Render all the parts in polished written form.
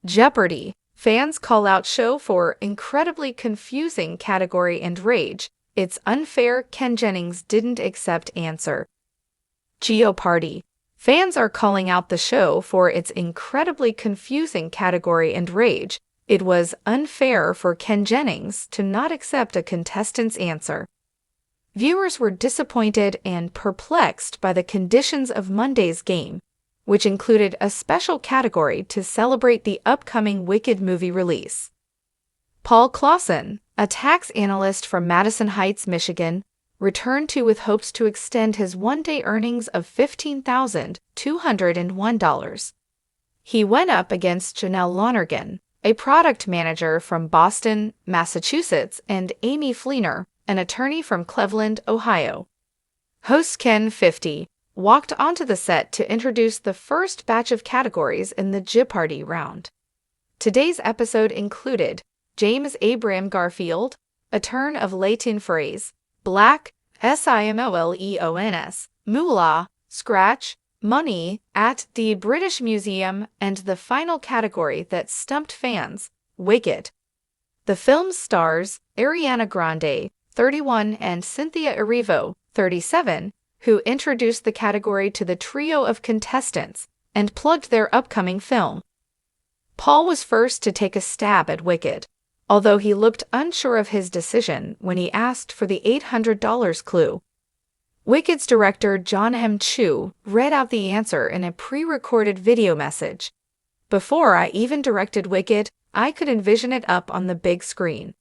Jeopardy! Fans call out show for incredibly confusing category and rage. It's unfair Ken Jennings didn't accept answer. Jeopardy! Fans are calling out the show for its incredibly confusing category and rage. It was unfair for Ken Jennings to not accept a contestant's answer. Viewers were disappointed and perplexed by the conditions of Monday's game, which included a special category to celebrate the upcoming Wicked movie release. Paul Clausen, a tax analyst from Madison Heights, Michigan, returned with hopes to extend his one-day earnings of $15,201. He went up against Janelle Lonergan, a product manager from Boston, Massachusetts, and Amy Fleener, an attorney from Cleveland, Ohio. Host Ken 50 walked onto the set to introduce the first batch of categories in the Jeopardy round. Today's episode included James Abraham Garfield, a turn of Latin phrase, black, SIMOLEONS, moolah, scratch, money, at the British Museum, and the final category that stumped fans, Wicked. The film's stars, Ariana Grande, 31, and Cynthia Erivo, 37, who introduced the category to the trio of contestants and plugged their upcoming film. Paul was first to take a stab at Wicked, although he looked unsure of his decision when he asked for the $800 clue. Wicked's director John M. Chu read out the answer in a pre-recorded video message. Before I even directed Wicked, I could envision it up on the big screen.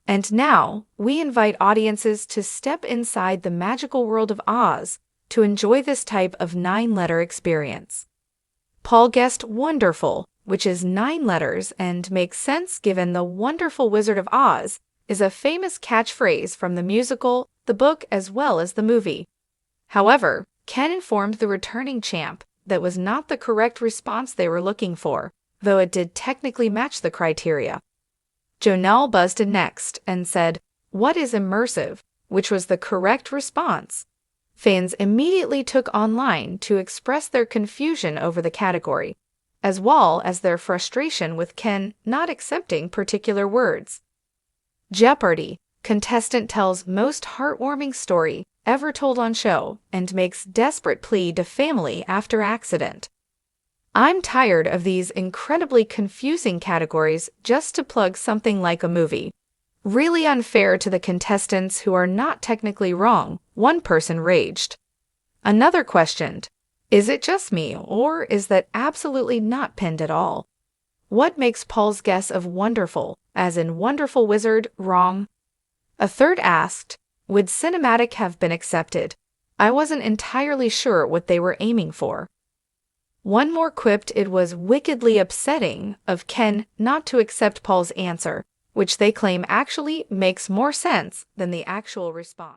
And now, we invite audiences to step inside the magical world of Oz to enjoy this type of 9-letter experience. Paul guessed wonderful, which is 9 letters and makes sense given the Wonderful Wizard of Oz is a famous catchphrase from the musical, the book, as well as the movie. However, Ken informed the returning champ that was not the correct response they were looking for, though it did technically match the criteria. Janelle buzzed in next and said, "What is immersive?" which was the correct response. Fans immediately took online to express their confusion over the category, as well as their frustration with Ken not accepting particular words. Jeopardy! Contestant tells most heartwarming story ever told on show and makes desperate plea to family after accident. I'm tired of these incredibly confusing categories just to plug something like a movie. Really unfair to the contestants who are not technically wrong, one person raged. Another questioned, is it just me, or is that absolutely not pinned at all? What makes Paul's guess of wonderful, as in Wonderful Wizard, wrong? A third asked, would cinematic have been accepted? I wasn't entirely sure what they were aiming for. One more quipped it was wickedly upsetting of Ken not to accept Paul's answer, which they claim actually makes more sense than the actual response.